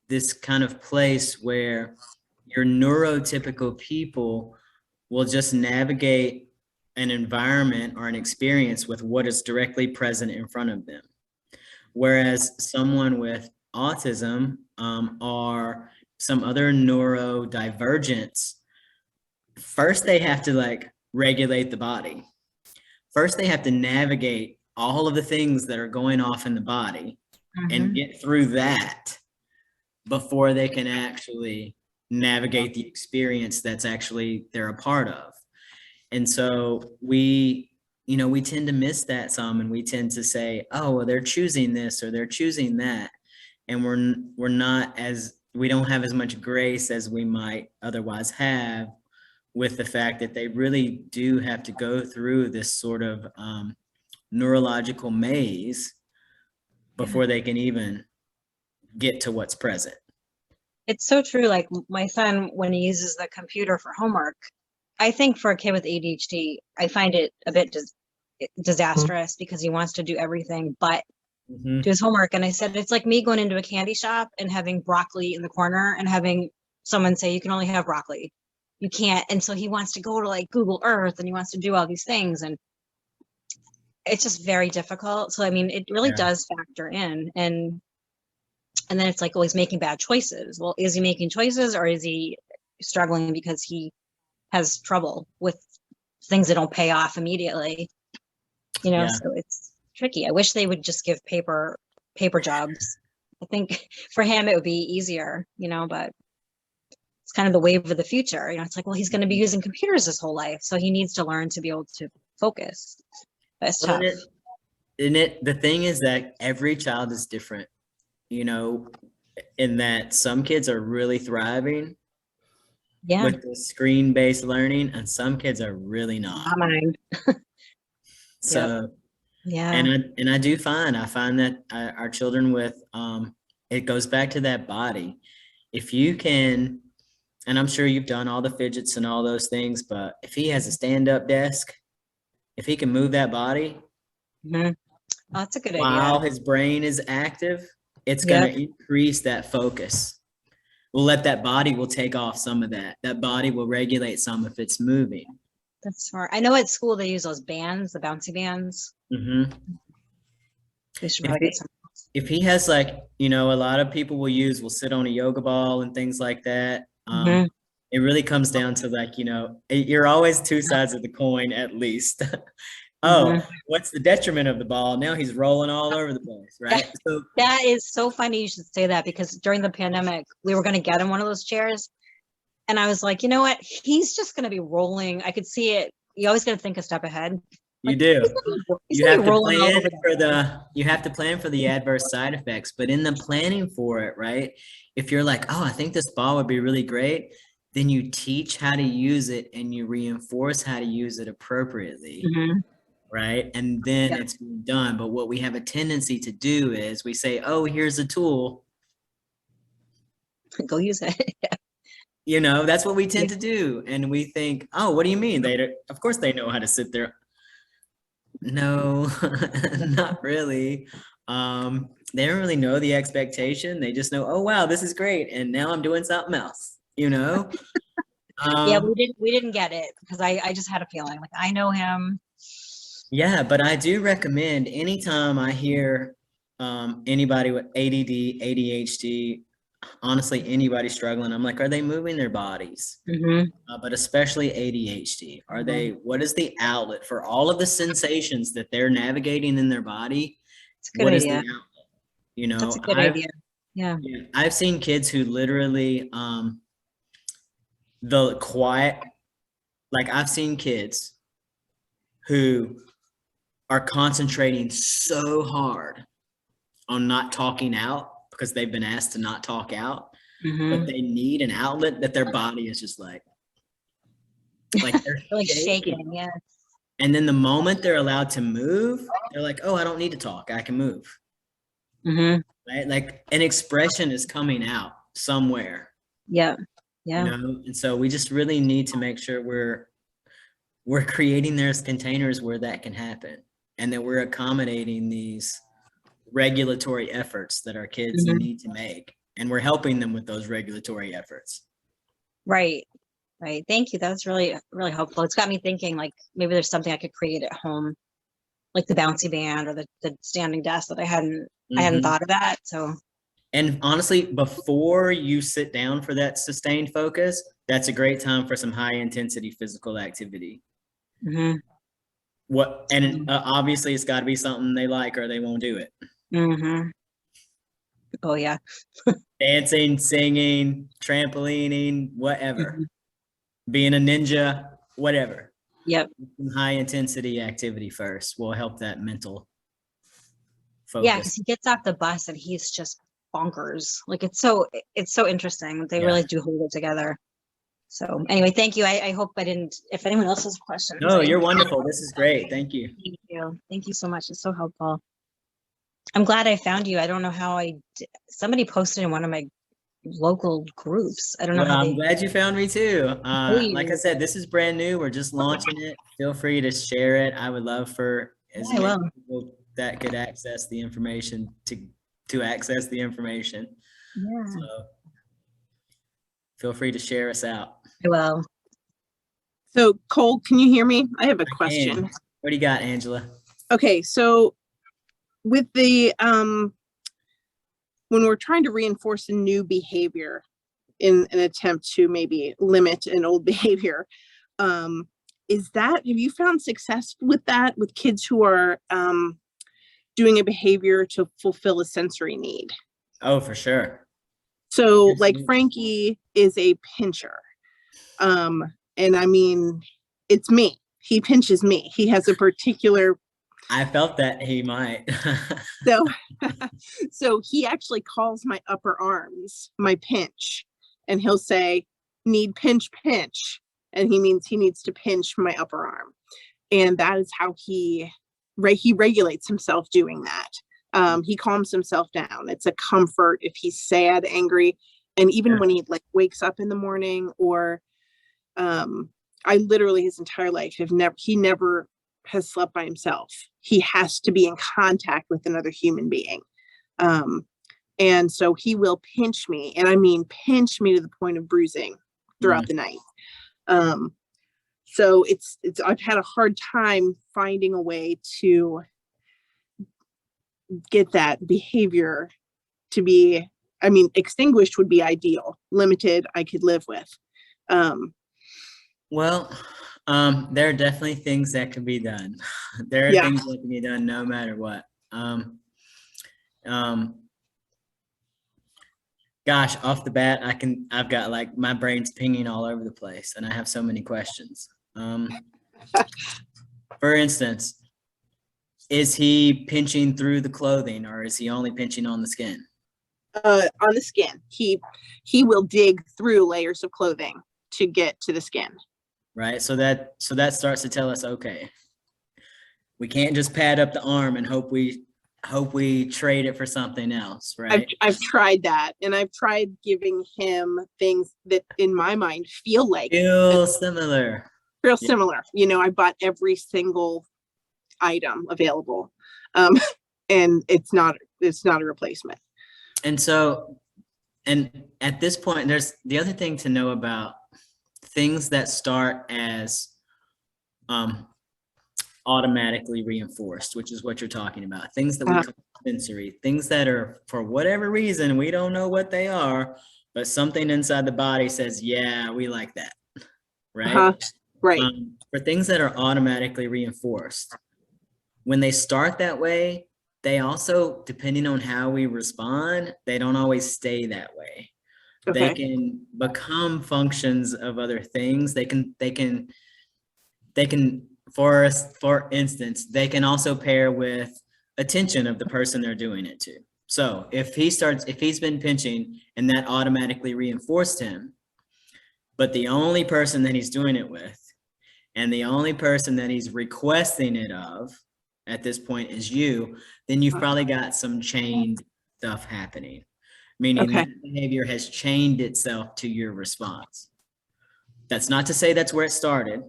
this kind of place where your neurotypical people will just navigate an environment or an experience with what is directly present in front of them. Whereas someone with autism or some other neurodivergence, first they have to like regulate the body. First they have to navigate all of the things that are going off in the body and get through that before they can actually navigate the experience that's actually they're a part of. And so we tend to miss that some, and we tend to say, oh, well, they're choosing this or they're choosing that. And we don't have as much grace as we might otherwise have with the fact that they really do have to go through this sort of neurological maze before they can even get to what's present. It's so true. Like my son, when he uses the computer for homework, I think for a kid with ADHD, I find it a bit disastrous because he wants to do everything but do his homework. And I said, it's like me going into a candy shop and having broccoli in the corner and having someone say, you can only have broccoli. You can't. And so he wants to go to like Google Earth and he wants to do all these things. And it's just very difficult. So, I mean, it really does factor in. And then it's like, oh, he's making bad choices. Well, is he making choices or is he struggling because he has trouble with things that don't pay off immediately? So it's tricky. I wish they would just give paper jobs. I think for him it would be easier, but it's kind of the wave of the future. It's like, well, he's going to be using computers his whole life, so he needs to learn to be able to focus. But it's tough. The thing is that every child is different, in that some kids are really thriving with the screen-based learning, and some kids are really not. Not mine. So, and I find that our children with, it goes back to that body. If you can, and I'm sure you've done all the fidgets and all those things, but if he has a stand-up desk, if he can move that body, oh, that's a good idea. While his brain is active, it's going to increase that focus. We'll let that body will take off some of that. That body will regulate some if it's moving. That's smart. I know at school they use those bands, the bouncy bands. They should probably get some. If he has like, a lot of people will sit on a yoga ball and things like that. It really comes down to like, you're always two sides of the coin at least. What's the detriment of the ball? Now he's rolling all over the place, right? So that is so funny you should say that, because during the pandemic, we were going to get him one of those chairs. And I was like, you know what? He's just going to be rolling. I could see it. You always got to think a step ahead. You do. You have to plan for the adverse side effects, but in the planning for it, right? If you're like, oh, I think this ball would be really great, then you teach how to use it and you reinforce how to use it appropriately. Right? And then it's done. But what we have a tendency to do is we say, oh, here's a tool. Go use it. That's what we tend to do. And we think, oh, what do you mean? Of course they know how to sit there. No, not really. They don't really know the expectation. They just know, oh, wow, this is great. And now I'm doing something else, we didn't get it because I just had a feeling like I know him. Yeah, but I do recommend anytime I hear anybody with ADD, ADHD, honestly, anybody struggling, I'm like, are they moving their bodies? But especially ADHD, what is the outlet for all of the sensations that they're navigating in their body? It's a good idea. You know, That's a good idea. Yeah. yeah, I've seen kids who literally, the quiet, like I've seen kids who are concentrating so hard on not talking out because they've been asked to not talk out, but Hmm. they need an outlet that their body is just like they're Really shaking. shaking. Yeah. And then the moment they're allowed to move, they're like, oh, I don't need to talk. I can move. Hmm. Right? Like an expression is coming out somewhere, Yeah. you Yeah. know? And so we just really need to make sure we're creating those containers where that can happen and that we're accommodating these regulatory efforts that our kids Hmm. need to make. And we're helping them with those regulatory efforts. Right. Right. Thank you. That was really, really helpful. It's got me thinking like maybe there's something I could create at home, like the bouncy band or the standing desk that I hadn't Mhm. thought of that. So And honestly, before you sit down for that sustained focus, that's a great time for some high intensity physical activity. hmm. What and obviously it's got to be something they like or they won't do it. Hmm. Oh yeah. Dancing, singing, trampolining, whatever. Mhm. Being a ninja, whatever. Yep. High intensity activity first will help that mental Yeah, focus. because he gets off the bus and he's just bonkers. Like it's so interesting. They Yeah. really do hold it together. So anyway, thank you. I hope I didn't. If anyone else has questions, No, you're wonderful. This is great. Thank you. thank you. Thank you so much. It's so helpful. I'm glad I found you. I don't know how somebody posted in one of my local groups. I don't know Well, how I'm they glad you found me too. know Like I you. said, this is brand new. We're just launching it. Feel free to share it. I would love for as Yeah, I many will. people that could access the information to access the information. So Yeah, feel free to share us out. I will. So Cole, can you hear me? I have a I question. can. What do you got, Angela? Okay, so with the when we're trying to reinforce a new behavior in an attempt to maybe limit an old behavior, have you found success with that with kids who are doing a behavior to fulfill a sensory need? Oh, for sure. So like Absolutely. Frankie is a pincher. And I mean, it's me. He pinches me. He has a particular I felt that he might. so so he actually calls my upper arms my pinch, and he'll say need pinch pinch, and he means he needs to pinch my upper arm, and that is how he regulates himself doing that. He calms himself down. It's a comfort if he's sad, angry, and even Yeah. when he like wakes up in the morning or I literally his entire life he never has slept by himself. He has to be in contact with another human being. Um, and so he will pinch me, and I mean pinch me to the point of bruising throughout the night. Um, so it's I've had a hard time finding a way to get that behavior to be, I mean, extinguished would be ideal. Limited, I could live with. Well, there are definitely things that can be done. There are Yeah. things that can be done no matter what. Um, gosh, off the bat, I've got like my brain's pinging all over the place and I have so many questions. For instance, is he pinching through the clothing or is he only pinching on the skin? On the skin. He will dig through layers of clothing to get to the skin. Right. So that starts to tell us, okay, we can't just pad up the arm and hope we trade it for something else, right? I've tried that, and I've tried giving him things that in my mind feel Similar. real Yeah. similar. You know, I bought every single item available. And it's not a replacement. And so, and at this point, there's the other thing to know about things that start as automatically reinforced, which is what you're talking about. Things that we call sensory, things that are, for whatever reason, we don't know what they are, but something inside the body says, yeah, we like that, right? Right. For things that are automatically reinforced, when they start that way, they also, depending on how we respond, they don't always stay that way. They Okay. can become functions of other things. They can, for instance, they can also pair with attention of the person they're doing it to. So if he's been pinching and that automatically reinforced him, but the only person that he's doing it with and the only person that he's requesting it of at this point is you, then you've probably got some chained stuff happening, meaning Okay. that behavior has chained itself to your response. That's not to say that's where it started.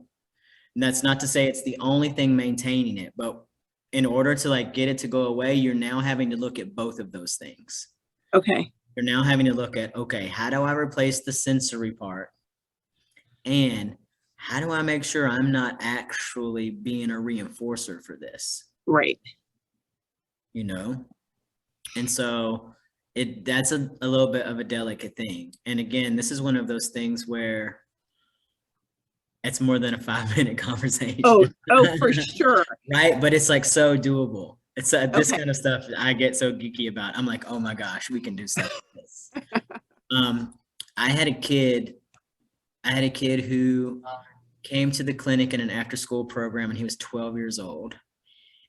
And that's not to say it's the only thing maintaining it, but in order to like get it to go away, you're now having to look at both of those things. Okay. You're now having to look at, okay, how do I replace the sensory part? And how do I make sure I'm not actually being a reinforcer for this? Right. You know? And so that's a little bit of a delicate thing. And again, this is one of those things where it's more than a 5-minute conversation. Oh, for sure. Right? But it's like so doable. It's this Okay. kind of stuff I get so geeky about. I'm like, oh my gosh, we can do stuff like this. I had a kid who came to the clinic in an after school program and he was 12 years old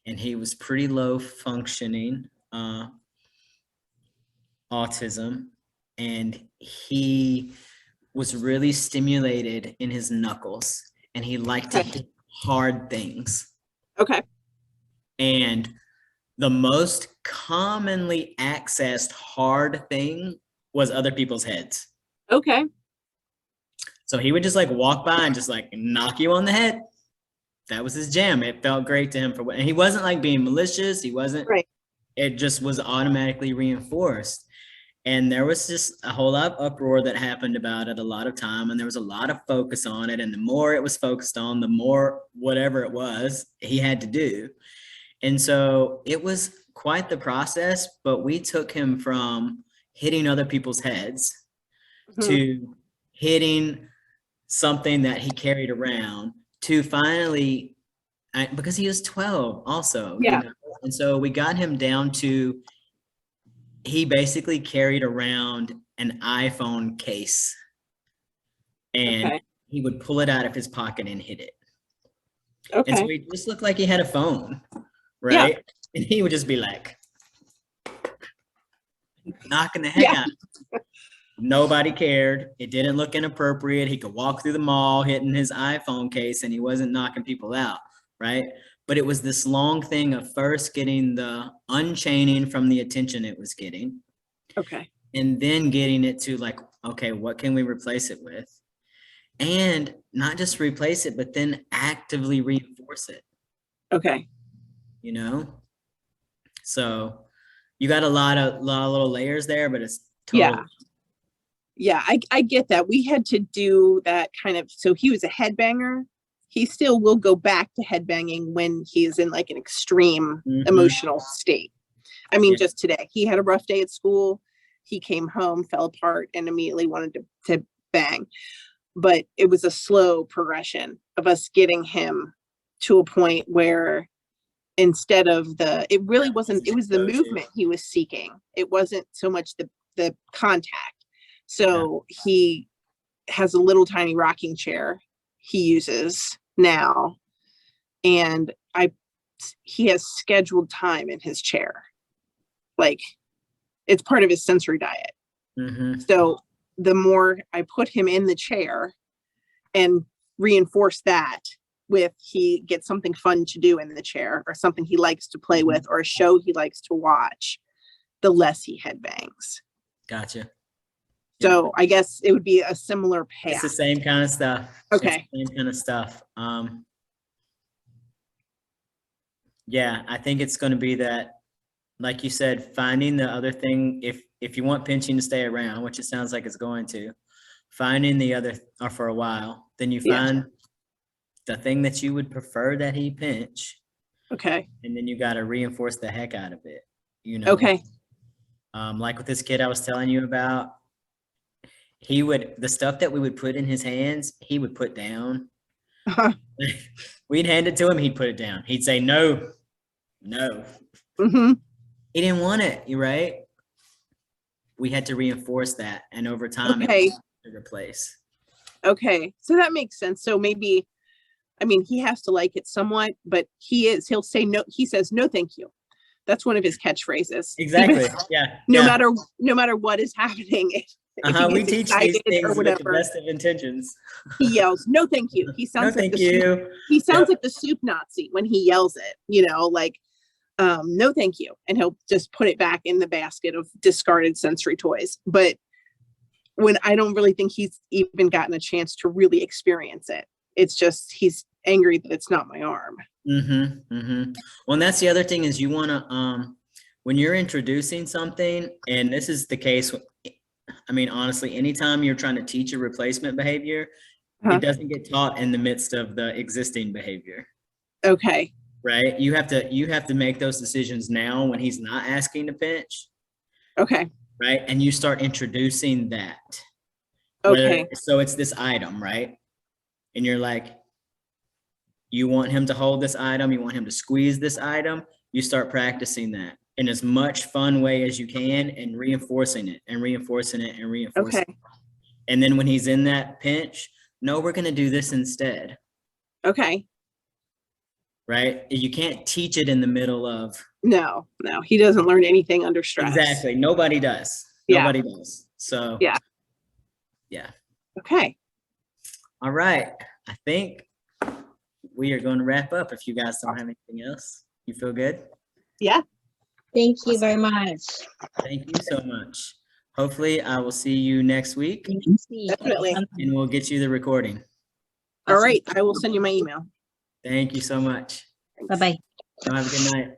and he was pretty low functioning autism, and he was really stimulated in his knuckles and he liked to do hard things. Okay. And the most commonly accessed hard thing was other people's heads. Okay. So he would just like walk by and just like knock you on the head. That was his jam. It felt great to him and he wasn't like being malicious. He wasn't, Right. It just was automatically reinforced. And there was just a whole lot of uproar that happened about it a lot of time. And there was a lot of focus on it. And the more it was focused on, the more whatever it was he had to do. And so it was quite the process, but we took him from hitting other people's heads to hitting something that he carried around to finally, because he was 12 also. Yeah. You know? And so we got him down to, he basically carried around an iPhone case and he would pull it out of his pocket and hit it. Okay. And so he just looked like he had a phone, right? Yeah. And he would just be like, knocking the heck out. Nobody cared. It didn't look inappropriate. He could walk through the mall hitting his iPhone case and he wasn't knocking people out, right? But it was this long thing of first getting the unchaining from the attention it was getting. Okay. And then getting it to like, okay, what can we replace it with? And not just replace it, but then actively reinforce it. Okay. You know? So you got a lot of little layers there, but it's totally. Yeah, I get that. We had to do that kind of, so he was a headbanger. He still will go back to headbanging when he is in like an extreme emotional state. I mean, just today, he had a rough day at school. He came home, fell apart, and immediately wanted to bang. But it was a slow progression of us getting him to a point where instead of it really wasn't, it was the movement he was seeking. It wasn't so much the contact. So he has a little tiny rocking chair he uses now, and he has scheduled time in his chair. Like, it's part of his sensory diet. So the more I put him in the chair and reinforce that with, he gets something fun to do in the chair or something he likes to play with or a show he likes to watch, the less he headbangs. Gotcha. So I guess it would be a similar path. It's the same kind of stuff. Okay. Same kind of stuff. Yeah, I think it's going to be that, like you said, finding the other thing. If you want pinching to stay around, which it sounds like it's going to, finding the other, or for a while, then you find the thing that you would prefer that he pinch. Okay. And then you got to reinforce the heck out of it. You know. Okay. Like with this kid I was telling you about. The stuff that we would put in his hands, he would put down. We'd hand it to him, he'd put it down. He'd say, no. He didn't want it, you right? We had to reinforce that, and over time, it Okay. was to replace. Okay, so that makes sense. So maybe, I mean, he has to like it somewhat, but he'll say no, he says, no, thank you. That's one of his catchphrases. Exactly. Even Yeah. no yeah. matter what is happening, if he We gets teach these excited things or with the whatever, best of intentions. he yells, no, thank you. He No, sounds like thank the soup, you. he sounds Yep. like the soup Nazi when he yells it, like, no, thank you. And he'll just put it back in the basket of discarded sensory toys. But when I don't really think he's even gotten a chance to really experience it. It's just, he's angry that it's not my arm. Mm-hmm. Mm-hmm. Well, and that's the other thing is you want to, when you're introducing something, and this is the case, I mean, honestly, anytime you're trying to teach a replacement behavior, Uh-huh. it doesn't get taught in the midst of the existing behavior, Okay. right? You have to make those decisions now when he's not asking to pinch, Okay. right? And you start introducing that. Okay. So it's this item, right? And you're like, you want him to hold this item, you want him to squeeze this item, you start practicing that in as much fun way as you can and reinforcing it and reinforcing it and reinforcing Okay. it. And then when he's in that pinch, no, we're going to do this instead, Okay. right? You can't teach it in the middle of. No, he doesn't learn anything under stress. Exactly. Nobody does. Yeah. Nobody does. So, Yeah. Yeah. Okay. All right. I think we are going to wrap up if you guys don't have anything else. You feel good? Yeah. Thank you very much. Thank you so much. Hopefully I will see you next week Definitely. and we'll get you the recording. All right. I will send you my email. Thank you so much. Thanks. Bye-bye. Have a good night.